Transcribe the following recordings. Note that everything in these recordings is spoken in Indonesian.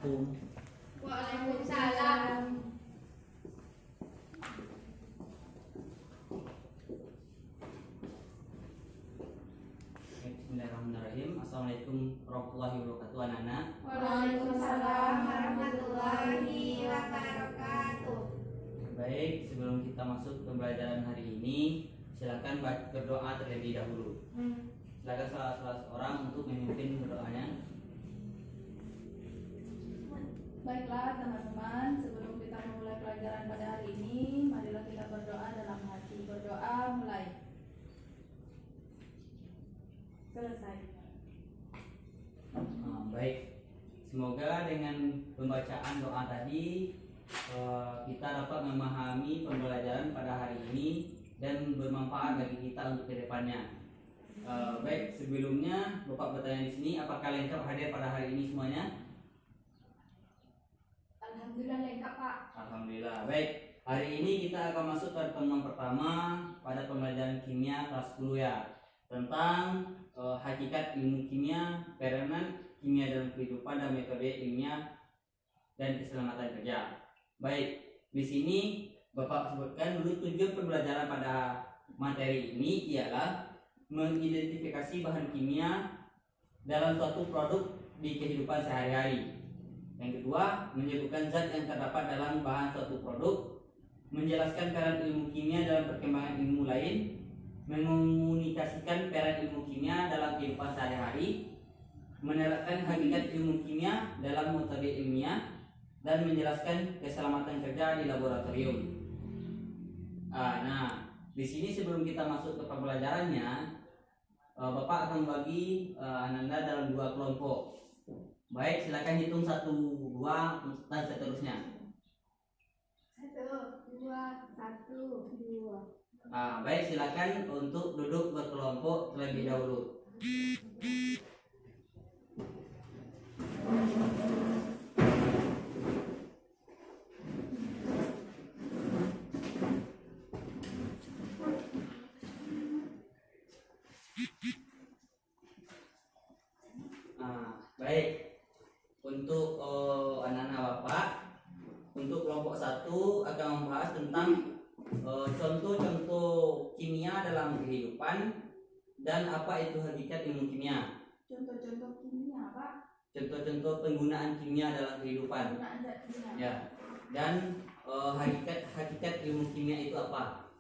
Waalaikumsalam. Bismillahirrahmanirrahim. Assalamualaikum warahmatullahi wabarakatuh, anak-anak. Waalaikumsalam warahmatullahi wabarakatuh. Baik, sebelum kita masuk pembelajaran hari ini, silakan berdoa terlebih dahulu. Silakan salah seorang untuk memimpin berdoanya. Baiklah teman-teman, sebelum kita memulai pelajaran pada hari ini, marilah kita berdoa dalam hati. Berdoa mulai. Selesai. Baik, semoga dengan pembacaan doa tadi kita dapat memahami pembelajaran pada hari ini dan bermanfaat bagi kita untuk kedepannya. Baik, sebelumnya Bapak bertanya di sini, apakah lengkap hadir pada hari ini semuanya? Alhamdulillah lengkap, Pak. Alhamdulillah. Baik, hari ini kita akan masuk ke pertemuan pertama pada pembelajaran kimia kelas 10 ya, tentang hakikat ilmu kimia, peranan kimia dalam kehidupan dan metode ilmiah dan keselamatan kerja. Baik, di sini Bapak sebutkan dulu tujuan pembelajaran pada materi ini ialah mengidentifikasi bahan kimia dalam suatu produk di kehidupan sehari-hari. Yang kedua, menyebutkan zat yang terdapat dalam bahan suatu produk, menjelaskan peran ilmu kimia dalam perkembangan ilmu lain, mengomunikasikan peran ilmu kimia dalam kehidupan sehari-hari, menerapkan hakikat ilmu kimia dalam metode ilmiah, dan menjelaskan keselamatan kerja di laboratorium. Nah, di sini sebelum kita masuk ke pembelajarannya, Bapak akan bagi Ananda dalam 2 kelompok. Baik, silakan hitung 1, 2, dan seterusnya. 1, 2, 1, 2. Baik, silakan untuk duduk berkelompok terlebih dahulu. Baik. Untuk anak-anak Bapak, untuk kelompok 1 akan membahas tentang contoh-contoh kimia dalam kehidupan dan apa itu hakikat ilmu kimia. Contoh-contoh kimia, Pak. Contoh-contoh penggunaan kimia dalam kehidupan. Penggunaan zat kimia. Ya. Dan hakikat ilmu kimia itu apa?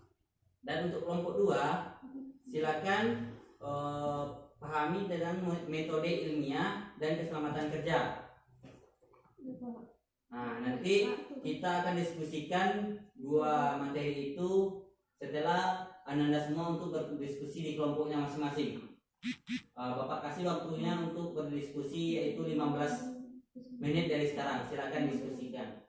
Dan untuk kelompok 2, silakan pahami tentang metode ilmiah dan keselamatan kerja. Nah, nanti kita akan diskusikan 2 materi itu setelah Ananda semua untuk berdiskusi di kelompoknya masing-masing. Bapak kasih waktunya untuk berdiskusi yaitu 15 menit dari sekarang. Silakan diskusikan.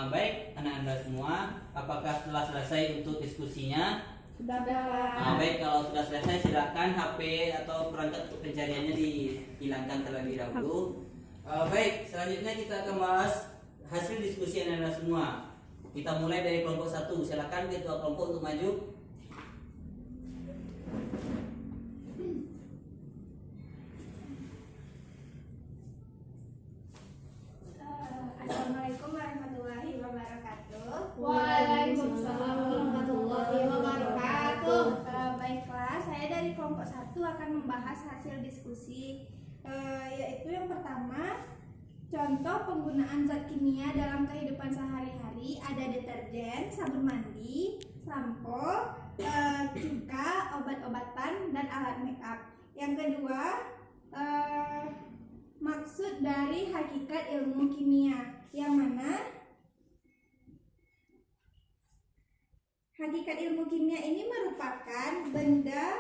Baik, anak-anak semua, apakah telah selesai untuk diskusinya? Sudah. Baik, kalau sudah selesai silakan HP atau perangkat untuk pencariannya dihilangkan terlebih dahulu. Baik, selanjutnya kita akan bahas hasil diskusi anak-anak semua. Kita mulai dari kelompok 1. Silakan ketua kelompok untuk maju. Assalamualaikum warahmatullahi wabarakatuh. Waalaikumsalam warahmatullahi wabarakatuh. Baiklah, saya dari kelompok 1 akan membahas hasil diskusi, yaitu yang pertama, contoh penggunaan zat kimia dalam kehidupan sehari-hari. Ada deterjen, sabun mandi, sampo, cuka, obat-obatan, dan alat makeup. Yang kedua, maksud dari hakikat ilmu kimia, yang mana hakikat ilmu kimia ini merupakan benda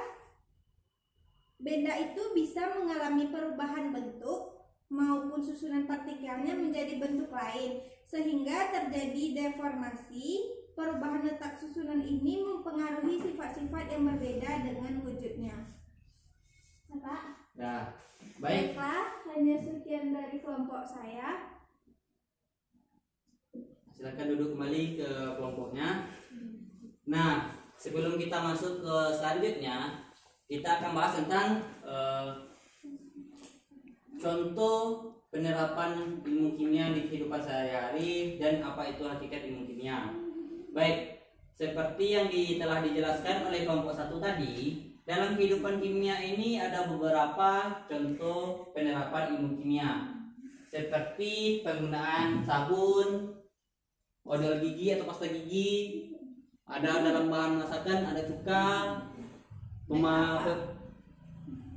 itu bisa mengalami perubahan bentuk maupun susunan partikelnya menjadi bentuk lain, sehingga terjadi deformasi. Perubahan letak susunan ini mempengaruhi sifat-sifat yang berbeda dengan wujudnya. Pak? Nah, Baik. Baiklah, hanya sekian dari kelompok saya. Silakan duduk kembali ke kelompoknya. Nah, sebelum kita masuk ke selanjutnya, kita akan bahas tentang contoh penerapan ilmu kimia di kehidupan sehari-hari dan apa itu hakikat ilmu kimia. Baik, seperti yang telah dijelaskan oleh kelompok 1 tadi, dalam kehidupan kimia ini ada beberapa contoh penerapan ilmu kimia, seperti penggunaan sabun, odol gigi atau pasta gigi, ada dalam bahan masakan, ada cuka,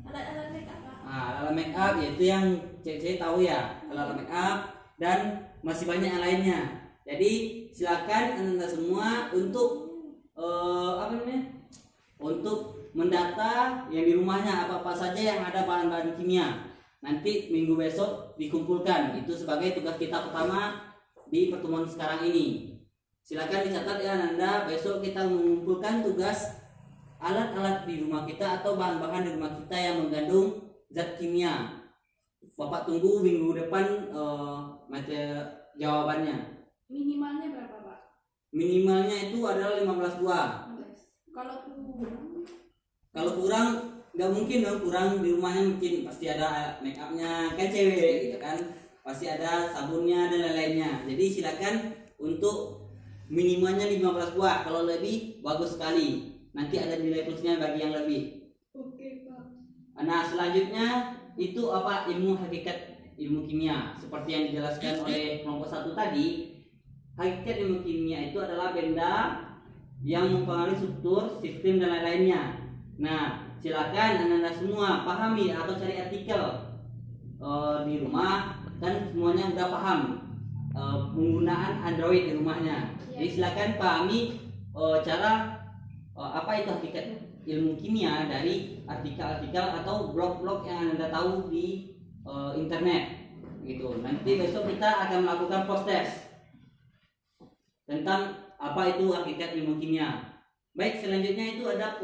Alat-alat make up. alat make up, yaitu yang cewek tahu ya, alat make up, dan masih banyak yang lainnya. Jadi silakan anda semua untuk untuk mendata yang di rumahnya apa saja yang ada bahan-bahan kimia. Nanti minggu besok dikumpulkan. Itu sebagai tugas kita pertama di pertemuan sekarang ini. Silakan dicatat ya Anda. Besok kita mengumpulkan tugas alat-alat di rumah kita atau bahan-bahan di rumah kita yang mengandung zat kimia. Bapak tunggu minggu depan materi jawabannya. Minimalnya berapa, Pak? Minimalnya itu adalah 15 buah. Kalau kurang nggak mungkin dong, kurang di rumahnya mungkin pasti ada make upnya kan cewek gitu kan, pasti ada sabunnya dan lain-lainnya. Jadi silakan untuk minimalnya 15 buah, kalau lebih bagus sekali, nanti ada nilai plusnya bagi yang lebih. Oke, Pak. Nah selanjutnya itu apa ilmu hakikat ilmu kimia, seperti yang dijelaskan oleh kelompok 1 tadi. Hakikat ilmu kimia itu adalah benda yang mempengaruhi struktur, sistem dan lain-lainnya. Nah, silakan anda semua pahami atau cari artikel di rumah, kan semuanya udah paham penggunaan Android di rumahnya. Jadi silakan pahami cara apa itu hakikat ilmu kimia dari artikel-artikel atau blog-blog yang anda tahu di internet gitu. Nanti besok kita akan melakukan post test tentang apa itu hakikat ilmu kimia. Baik, selanjutnya itu ada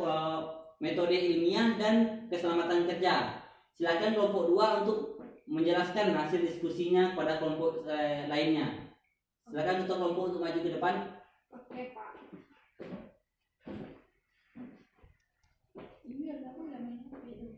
metode ilmiah dan keselamatan kerja. Silakan kelompok 2 untuk menjelaskan hasil diskusinya pada kelompok lainnya. Silakan untuk kelompok untuk maju ke depan. Oke, Pak. ini ada apa nggak main HP itu?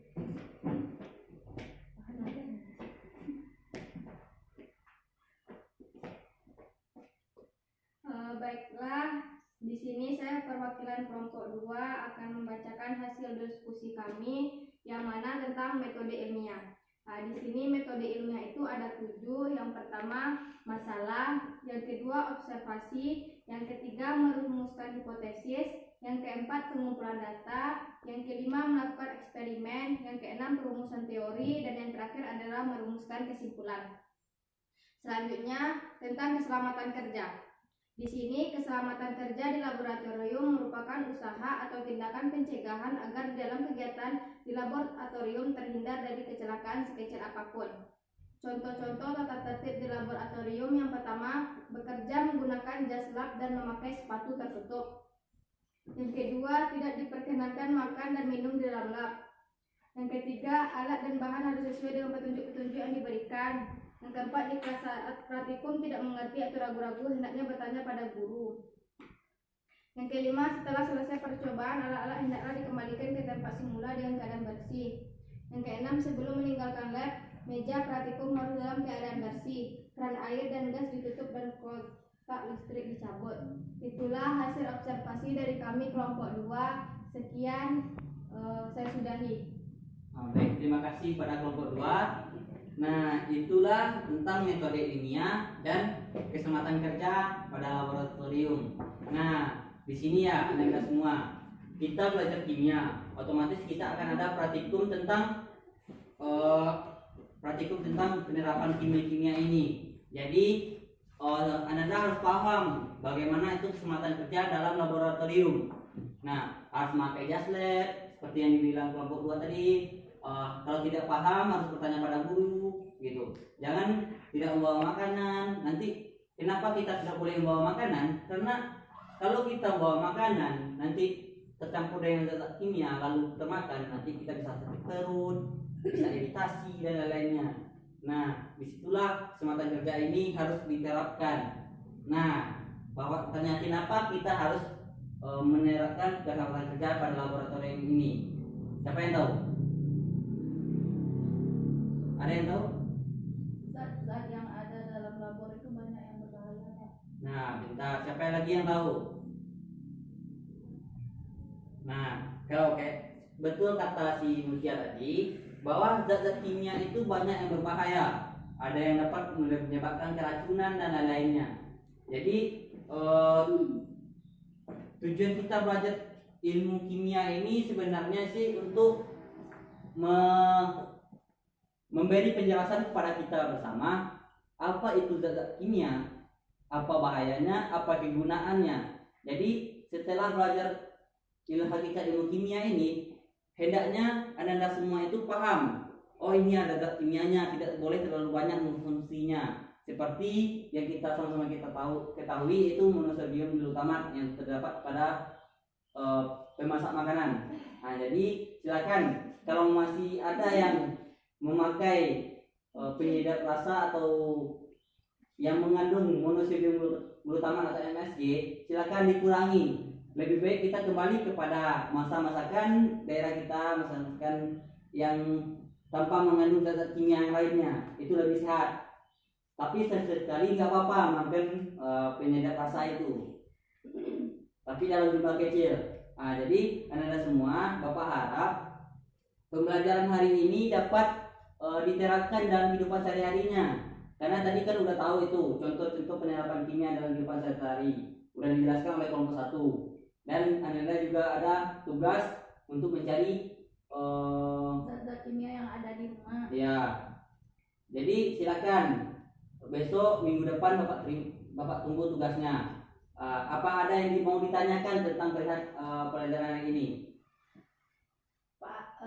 Baiklah, di sini saya perwakilan kelompok 2 akan membacakan hasil diskusi kami yang mana tentang metode ilmiah. Nah, di sini metode ilmiah itu ada 7. Yang pertama masalah, yang kedua observasi, yang ketiga merumuskan hipotesis, yang keempat pengumpulan data, yang kelima melakukan eksperimen, yang keenam perumusan teori, dan yang terakhir adalah merumuskan kesimpulan. Selanjutnya tentang keselamatan kerja. Di sini keselamatan kerja di laboratorium merupakan usaha atau tindakan pencegahan agar di dalam kegiatan di laboratorium terhindar dari kecelakaan sekecil apapun. Contoh-contoh tata tertib di laboratorium: yang pertama, bekerja menggunakan jas lab dan memakai sepatu tertutup. Yang kedua, tidak diperkenankan makan dan minum di dalam lab. Yang ketiga, alat dan bahan harus sesuai dengan petunjuk-petunjuk yang diberikan. Yang keempat, di kelas saat praktikum tidak mengerti atau ragu-ragu, hendaknya bertanya pada guru. Yang kelima, setelah selesai percobaan, alat-alat hendaklah dikembalikan ke tempat semula dengan keadaan bersih. Yang keenam, sebelum meninggalkan lab, meja praktikum harus dalam keadaan bersih, keran air dan gas ditutup dan kontak listrik dicabut. Itulah hasil observasi dari kami kelompok 2. Sekian, saya sudahi. Baik, terima kasih pada kelompok 2. Nah, itulah tentang metode ilmiah dan keselamatan kerja pada laboratorium. Nah, di sini ya Anda semua, kita belajar kimia, otomatis kita akan ada praktikum tentang penerapan kimia ini. Jadi Anda harus paham bagaimana itu keselamatan kerja dalam laboratorium. Nah, harus memakai jas lab seperti yang dibilang kelompok 2 tadi. Kalau tidak paham harus bertanya pada guru gitu. Jangan tidak membawa makanan. Nanti kenapa kita tidak boleh membawa makanan? Karena kalau kita bawa makanan nanti tercampur dengan zat kimia lalu termakan, nanti kita bisa sakit perut, bisa editasi dan lain-lainnya. Nah, disitulah kesempatan kerja ini harus diterapkan. Nah, Bapak tanya kenapa kita harus menerapkan kesempatan kerja pada laboratorium ini? Siapa yang tahu? Ada yang tahu? Zat-zat yang ada dalam labor itu banyak yang berbahaya, Pak. Nah, bentar, siapa lagi yang tahu? Nah, kalau kayak betul kata si Mutia tadi bahwa zat-zat kimia itu banyak yang berbahaya. Ada yang dapat menyebabkan keracunan dan lain-lainnya. Jadi tujuan kita belajar ilmu kimia ini sebenarnya sih untuk memberi penjelasan kepada kita bersama apa itu zat-zat kimia, apa bahayanya, apa kegunaannya. Jadi setelah belajar hakikat ilmu kimia ini, hendaknya anda semua itu paham. Oh, ini ada zat kimianya, tidak boleh terlalu banyak fungsinya. Seperti yang kita sama-sama ketahui itu monosodium glutamat yang terdapat pada pemasak makanan. Nah, jadi silakan kalau masih ada yang memakai penyedap rasa atau yang mengandung monosodium glutamat atau MSG, silakan dikurangi. Lebih baik kita kembali kepada masakan daerah kita, masakan yang tanpa mengandung zat kimia yang lainnya, itu lebih sehat. Tapi sesekali nggak apa-apa makan penyedap rasa itu, tapi dalam jumlah kecil. Nah, jadi anda semua, Bapak harap pembelajaran hari ini dapat diterapkan dalam kehidupan sehari-harinya. Karena tadi kan udah tahu itu contoh-contoh penerapan kimia dalam kehidupan sehari-hari, udah dijelaskan oleh kelompok 1. Dan anda juga ada tugas untuk mencari zat-zat kimia yang ada di rumah. Ya, jadi silakan besok minggu depan Bapak tunggu tugasnya. Apa ada yang mau ditanyakan tentang pelajaran ini? Pak,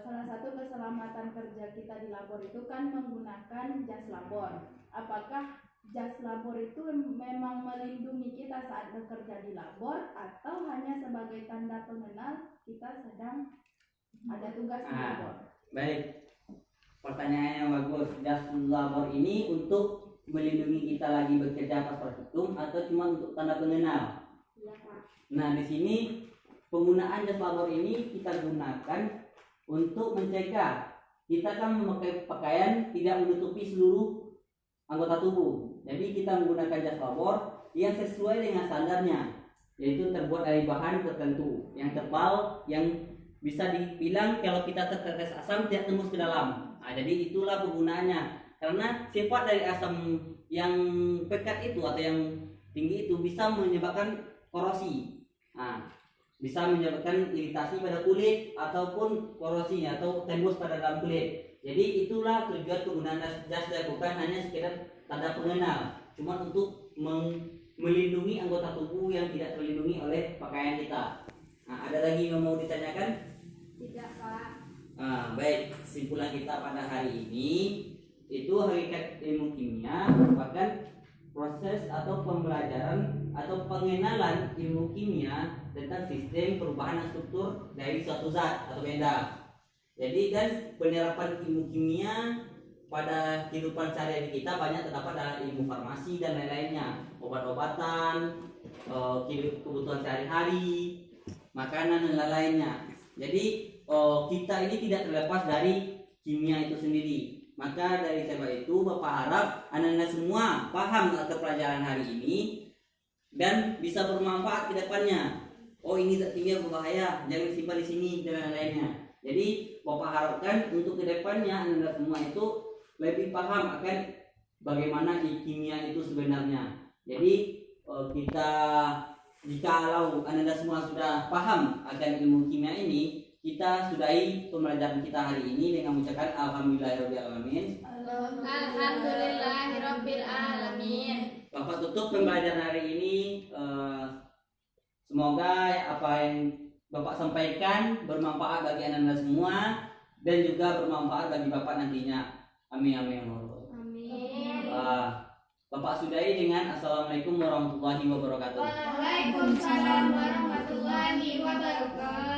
salah satu keselamatan kerja kita di labor itu kan menggunakan jas labor. Apakah jas labor itu memang melindungi kita saat bekerja di labor atau hanya sebagai tanda pengenal kita sedang ada tugas di labor? Baik, pertanyaan yang bagus. Jas labor ini untuk melindungi kita lagi bekerja pas praktikum atau cuma untuk tanda pengenal? Iya, Pak. Nah, di sini penggunaan jas labor ini kita gunakan untuk mencegah kita kan memakai pakaian tidak menutupi seluruh anggota tubuh. Jadi kita menggunakan jas labor yang sesuai dengan standarnya, yaitu terbuat dari bahan tertentu yang tebal, yang bisa dibilang kalau kita tertetes asam tidak tembus ke dalam. Nah, jadi itulah penggunaannya. Karena sifat dari asam yang pekat itu atau yang tinggi itu bisa menyebabkan korosi. Nah, bisa menyebabkan iritasi pada kulit ataupun korosi atau tembus pada dalam kulit. Jadi itulah tujuan penggunaan jas, bukan hanya sekedar tanda pengenal, cuma untuk melindungi anggota tubuh yang tidak terlindungi oleh pakaian kita. Nah, ada lagi yang mau ditanyakan? Tidak, Pak. Baik, kesimpulan kita pada hari ini itu hakikat ilmu kimia merupakan proses atau pembelajaran atau pengenalan ilmu kimia tentang sistem perubahan struktur dari suatu zat atau benda. Jadi dan penerapan ilmu kimia pada kehidupan sehari-hari kita banyak terdapat dalam ilmu farmasi dan lain-lainnya, obat-obatan, kebutuhan sehari-hari, makanan dan lain-lainnya. Jadi kita ini tidak terlepas dari kimia itu sendiri. Maka dari sebab itu Bapak harap anak-anak semua paham akan pelajaran hari ini dan bisa bermanfaat ke depannya. Oh, ini zat kimia berbahaya, jangan simpan di sini dan lain-lainnya. Jadi Bapak harapkan untuk ke depannya anak-anak semua itu lebih paham akan bagaimana kimia itu sebenarnya. Jadi jikalau anak-anak semua sudah paham akan ilmu kimia ini, kita sudahi pembelajaran kita hari ini dengan mengucapkan alhamdulillahirobbilalamin. Alhamdulillahirobbilalamin. Bapak tutup pembelajaran hari ini. Semoga apa yang Bapak sampaikan bermanfaat bagi anak-anak semua dan juga bermanfaat bagi Bapak nantinya. Amin amin. Amin. Bapak sudahi dengan assalamualaikum warahmatullahi wabarakatuh. Waalaikumsalam warahmatullahi wabarakatuh.